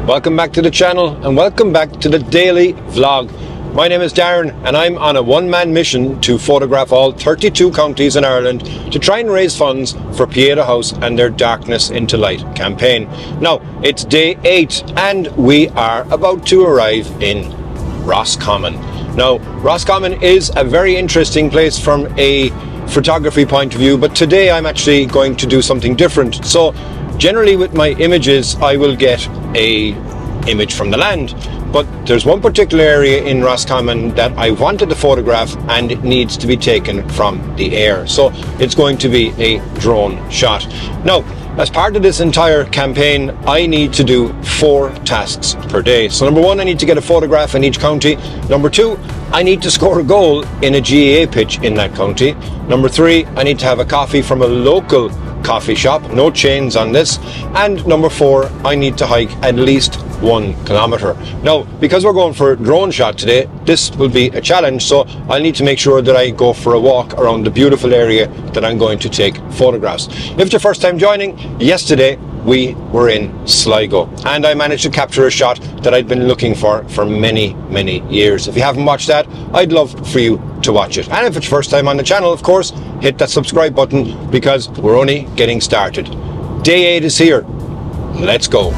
Welcome back to the channel and welcome back to the daily vlog. My name is Darren and I'm on a one-man mission to photograph all 32 counties in Ireland to try and raise funds for Pieta House and their Darkness into Light campaign. Now, it's day 8 and we are about to arrive in Roscommon. Now, Roscommon is a very interesting place from a photography point of view, but today I'm actually going to do something different. So generally with my images I will get a image from the land, but there's one particular area in Roscommon that I wanted to photograph and it needs to be taken from the air, so it's going to be a drone shot. Now, as part of this entire campaign I need to do 4 tasks per day. So number 1, I need to get a photograph in each county. Number 2, I need to score a goal in a GAA pitch in that county. Number 3, I need to have a coffee from a local coffee shop, no chains on this. And number 4, I need to hike at least 1 kilometer. Now, because we're going for a drone shot today, this will be a challenge, so I'll need to make sure that I go for a walk around the beautiful area that I'm going to take photographs. If it's your first time joining, yesterday we were in Sligo and I managed to capture a shot that I'd been looking for many years. If you haven't watched that, I'd love for you to watch it. And if it's your first time on the channel, of course, hit that subscribe button because we're only getting started. Day 8 is here. Let's go.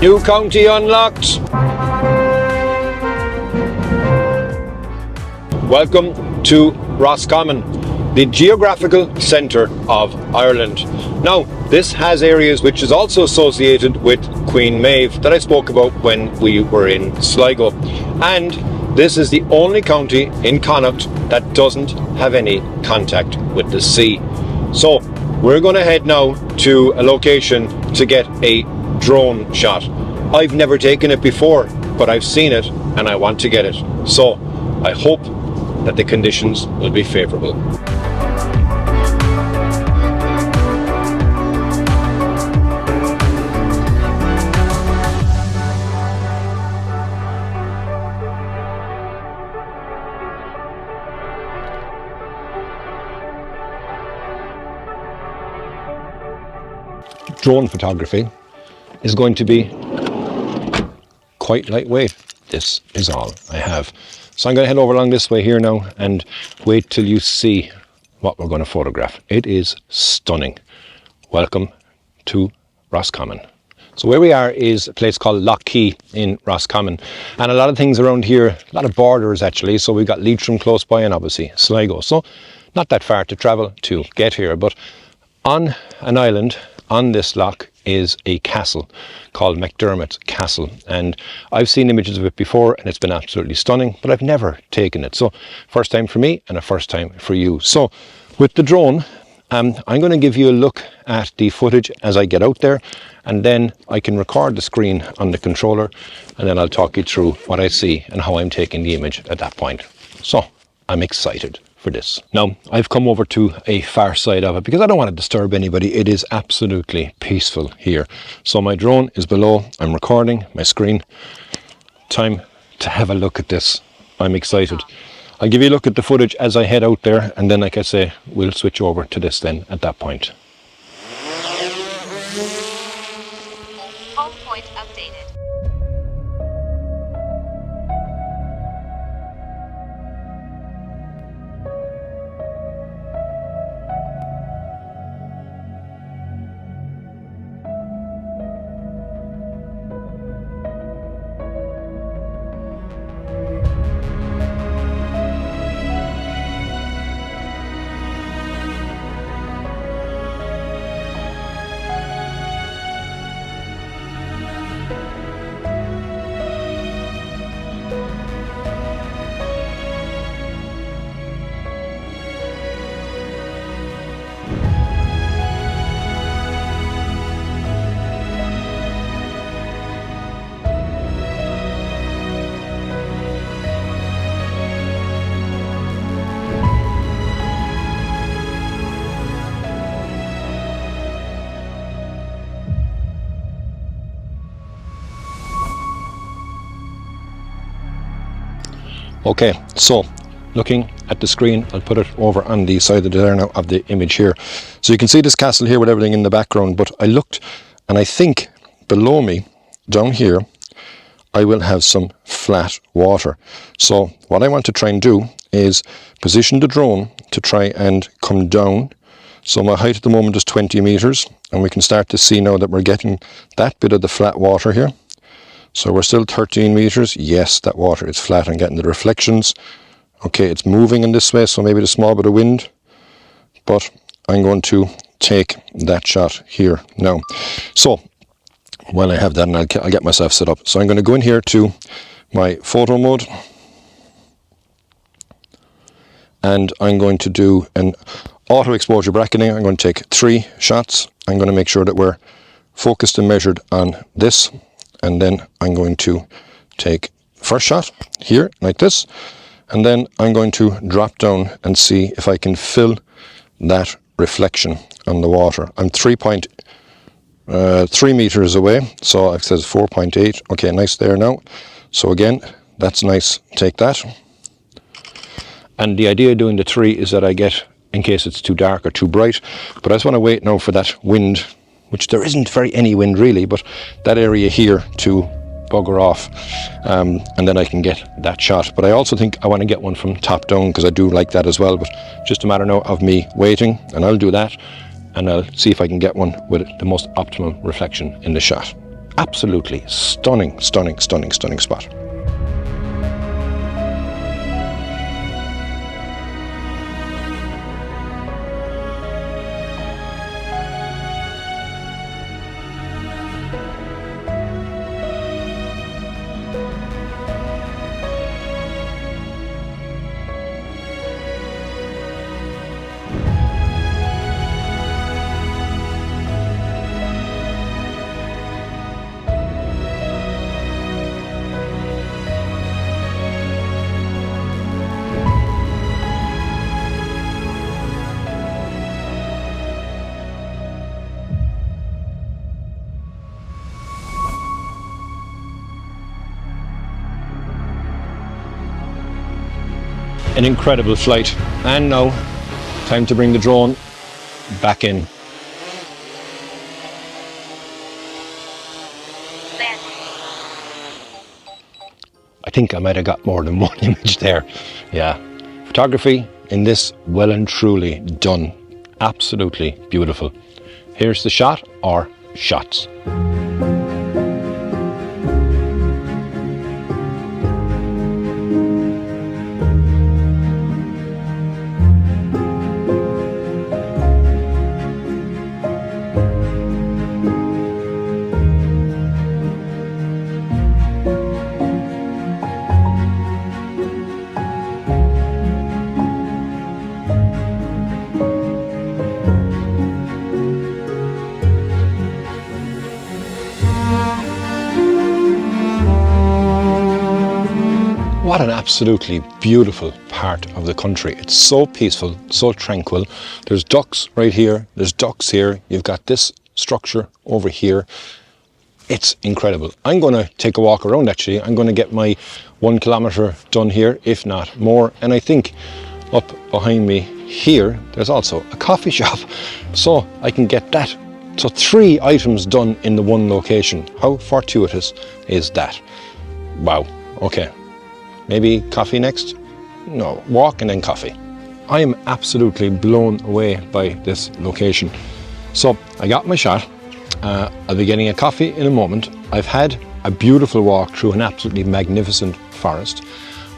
New county unlocked. Welcome to Roscommon, the geographical centre of Ireland. Now, this has areas which is also associated with Queen Maeve that I spoke about when we were in Sligo. And this is the only county in Connacht that doesn't have any contact with the sea. So we're going to head now to a location to get a drone shot. I've never taken it before, but I've seen it and I want to get it. So I hope that the conditions will be favourable. Drone photography is going to be quite lightweight. This is all I have. So I'm going to head over along this way here now and wait till you see what we're going to photograph. It is stunning. Welcome to Roscommon. So where we are is a place called Lough in Roscommon, and a lot of things around here, a lot of borders actually. So we've got Leitrim close by and obviously Sligo, so not that far to travel to get here. But on an island on this lough is a castle called McDermott's Castle, and I've seen images of it before and it's been absolutely stunning, but I've never taken it. So first time for me and a first time for you. So with the drone, I'm going to give you a look at the footage as I get out there, and then I can record the screen on the controller, and then I'll talk you through what I see and how I'm taking the image at that point. So I'm excited for this. Now, I've come over to a far side of it because I don't want to disturb anybody. It is absolutely peaceful here. So my drone is below, I'm recording my screen. Time to have a look at this. I'm excited. I'll give you a look at the footage as I head out there, and then, like I say, we'll switch over to this then at that point. Home point updated. Okay, so looking at the screen. I'll put it over on the side of there now of the image here. So you can see this castle here with everything in the background, but I looked and I think below me, down here, I will have some flat water. So what I want to try and do is position the drone to try and come down. So my height at the moment is 20 meters, and we can start to see now that we're getting that bit of the flat water here. So we're still 13 meters. Yes, that water is flat and getting the reflections. Okay, it's moving in this way, so maybe a small bit of wind, but I'm going to take that shot here now. So while I have that, and I'll get myself set up. So I'm going to go in here to my photo mode, and I'm going to do an auto exposure bracketing. I'm going to take 3 shots. I'm going to make sure that we're focused and measured on this, and then I'm going to take first shot here like this, and then I'm going to drop down and see if I can fill that reflection on the water. I'm 3 meters away, so it says 4.8. okay, nice there now. So again, that's nice, take that. And the idea of doing the 3 is that I get, in case it's too dark or too bright, but I just want to wait now for that wind, which there isn't any wind really, but that area here to bugger off, and then I can get that shot. But I also think I want to get one from top down, because I do like that as well, but just a matter now of me waiting, and I'll do that, and I'll see if I can get one with the most optimal reflection in the shot. Absolutely stunning, stunning, stunning, stunning spot. An incredible flight, and now time to bring the drone back in. I think I might have got more than one image there. Yeah, photography in this well and truly done. Absolutely beautiful. Here's the shot, or shots. What an absolutely beautiful part of the country. It's so peaceful, so tranquil. There's ducks right here, there's ducks here, you've got this structure over here. It's incredible. I'm going to take a walk around actually. I'm going to get my 1 kilometer done here, if not more. And I think up behind me here, there's also a coffee shop. So I can get that. So 3 items done in the one location. How fortuitous is that? Wow, okay. Maybe coffee next? No, walk and then coffee. I am absolutely blown away by this location. So I got my shot. I'll be getting a coffee in a moment. I've had a beautiful walk through an absolutely magnificent forest.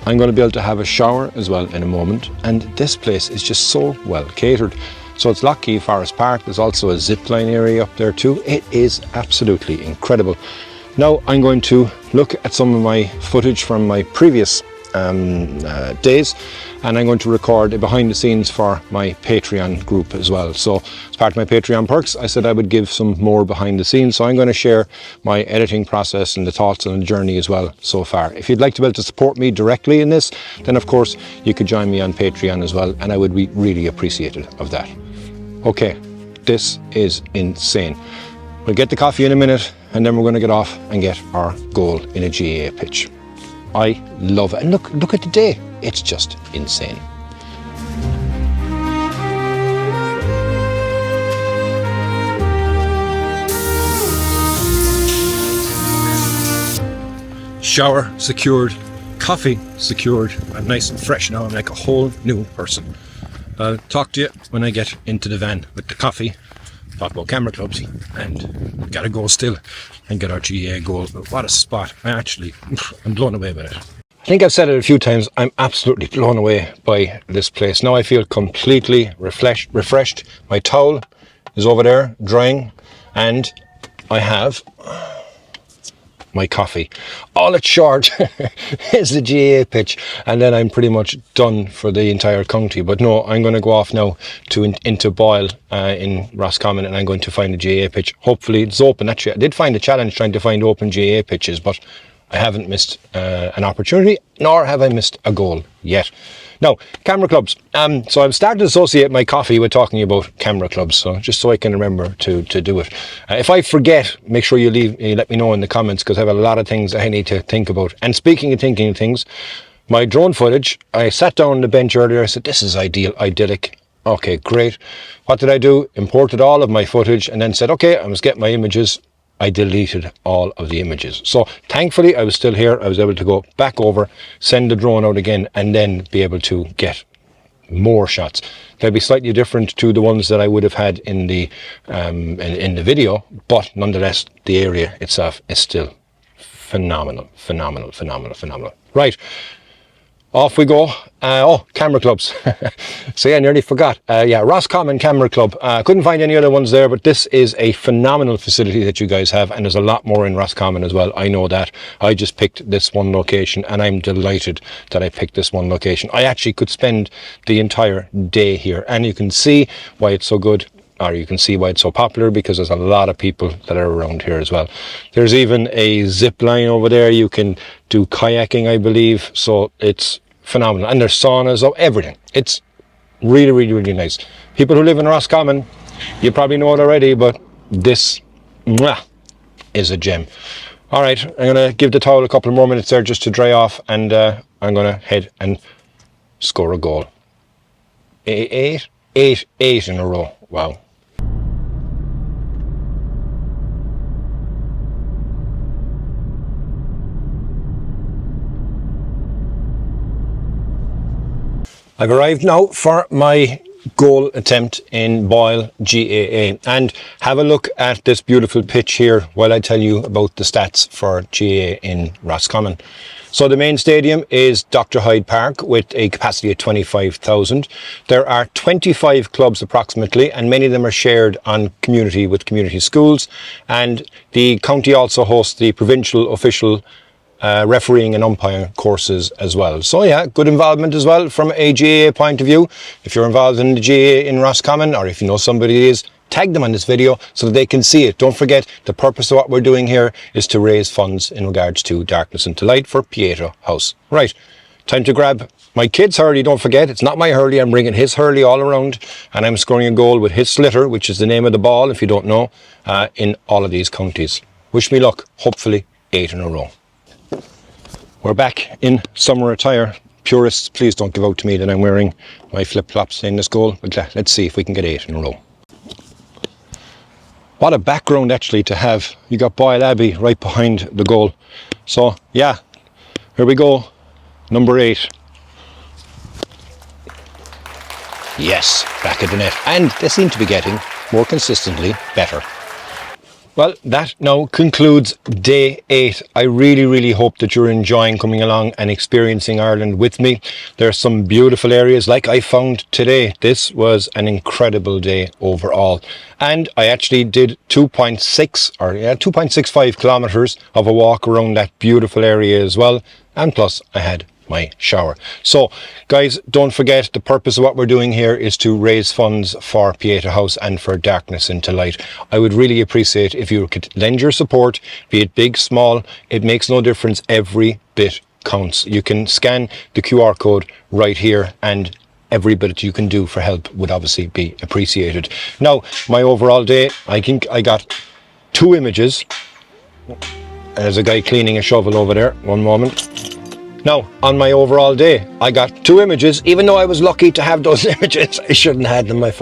I'm going to be able to have a shower as well in a moment. And this place is just so well catered. So it's Lockheed Forest Park. There's also a zip line area up there too. It is absolutely incredible. Now I'm going to look at some of my footage from my previous days, and I'm going to record a behind the scenes for my Patreon group as well. So as part of my Patreon perks, I said I would give some more behind the scenes. So I'm going to share my editing process and the thoughts on the journey as well so far. If you'd like to be able to support me directly in this, then of course you could join me on Patreon as well, and I would be really appreciative of that. Okay, this is insane. We'll get the coffee in a minute, and then we're going to get off and get our goal in a GAA pitch. I love it. And look at the day. It's just insane. shower secured, coffee secured. I'm nice and fresh now. I'm like a whole new person. I'll talk to you when I get into the van with the coffee, talk about camera clubs, and we gotta go still and get our GA goal. But what a spot. I'm blown away by it. I think I've said it a few times, I'm absolutely blown away by this place. Now I feel completely refreshed. My towel is over there drying, and I have my coffee. All it's short is the GA pitch, and then I'm pretty much done for the entire county. But no, I'm going to go off now into Boyle in Roscommon, and I'm going to find a GA pitch. Hopefully it's open. Actually, I did find a challenge trying to find open GA pitches, but I haven't missed an opportunity, nor have I missed a goal yet. Now, camera clubs. So I've started to associate my coffee with talking about camera clubs, so just so I can remember to do it. If I forget, make sure you let me know in the comments, because I have a lot of things I need to think about. And speaking of thinking of things, my drone footage, I sat down on the bench earlier, I said, this is idyllic. Okay, great. What did I do? Imported all of my footage and then said, okay, I must get my images. I deleted all of the images. So thankfully I was still here. I was able to go back over, send the drone out again, and then be able to get more shots. They'll be slightly different to the ones that I would have had in the video, but nonetheless, the area itself is still phenomenal. Right. Off we go. Camera clubs. So yeah, I nearly forgot. Roscommon Camera Club. Couldn't find any other ones there, but this is a phenomenal facility that you guys have, and there's a lot more in Roscommon as well. I know that. I just picked this one location, and I'm delighted that I picked this one location. I actually could spend the entire day here, and you can see why it's so good, or you can see why it's so popular, because there's a lot of people that are around here as well. There's even a zip line over there. You can do kayaking, I believe. So it's phenomenal. And there's saunas, everything. It's really nice. People who live in Roscommon, you probably know it already, but this is a gem. All right, I'm going to give the towel a couple more minutes there just to dry off, and I'm going to head and score a goal. Eight in a row. Wow. I've arrived now for my goal attempt in Boyle GAA, and have a look at this beautiful pitch here while I tell you about the stats for GAA in Roscommon. So the main stadium is Dr. Hyde Park with a capacity of 25,000. There are 25 clubs approximately, and many of them are shared on with community schools, and the county also hosts the provincial official refereeing and umpiring courses as well. So yeah, good involvement as well from a GAA point of view. If you're involved in the GAA in Roscommon, or if you know somebody is, tag them on this video so that they can see it. Don't forget, the purpose of what we're doing here is to raise funds in regards to Darkness into Light for Pieta House. Right, time to grab my kid's hurley. Don't forget, it's not my hurley. I'm bringing his hurley all around, and I'm scoring a goal with his slitter, which is the name of the ball, if you don't know, in all of these counties. Wish me luck. Hopefully 8 in a row. We're back in summer attire. Purists, please don't give out to me that I'm wearing my flip-flops in this goal. But let's see if we can get 8 in a row. What a background actually to have. You got Boyle Abbey right behind the goal. So yeah, here we go. Number 8. Yes, back at the net. And they seem to be getting more consistently better. Well, that now concludes day 8. I really hope that you're enjoying coming along and experiencing Ireland with me. There are some beautiful areas like I found today. This was an incredible day overall. And I actually did 2.65 kilometers of a walk around that beautiful area as well. And plus I had my shower. So guys, don't forget, the purpose of what we're doing here is to raise funds for Pieta House and for Darkness into Light. I would really appreciate if you could lend your support, be it big, small. It makes no difference. Every bit counts. You can scan the QR code right here, and every bit you can do for help would obviously be appreciated. Now, my overall day, I think I got 2 images. There's a guy cleaning a shovel over there. One moment. Now, on my overall day, I got 2 images. Even though I was lucky to have those images, I shouldn't have had them. I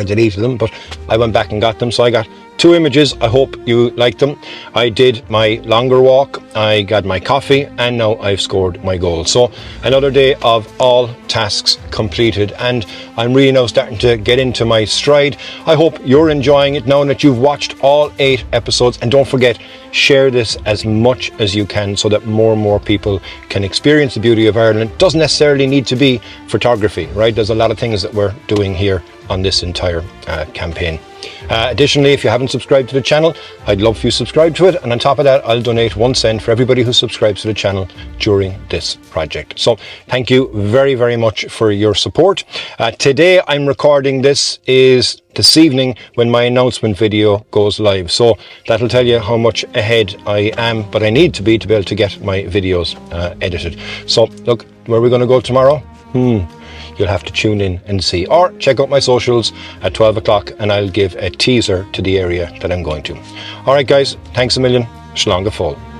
deleted them, but I went back and got them. So I got 2 images. I hope you like them. I did my longer walk, I got my coffee, and now I've scored my goal. So another day of all tasks completed, and I'm really now starting to get into my stride. I hope you're enjoying it now that you've watched all 8 episodes, and don't forget, share this as much as you can so that more and more people can experience the beauty of Ireland. It doesn't necessarily need to be photography, right? There's a lot of things that we're doing here on this entire campaign. Additionally, if you haven't subscribed to the channel, I'd love for you to subscribe to it, and on top of that, I'll donate 1 cent for everybody who subscribes to the channel during this project. So thank you very, very much for your support. Today I'm recording this evening when my announcement video goes live, so that'll tell you how much ahead I am, but I need to be able to get my videos edited. So look, where are we going to go tomorrow? You'll have to tune in and see, or check out my socials at 12 o'clock and I'll give a teaser to the area that I'm going to. All right guys, thanks a million. Slán go fóill.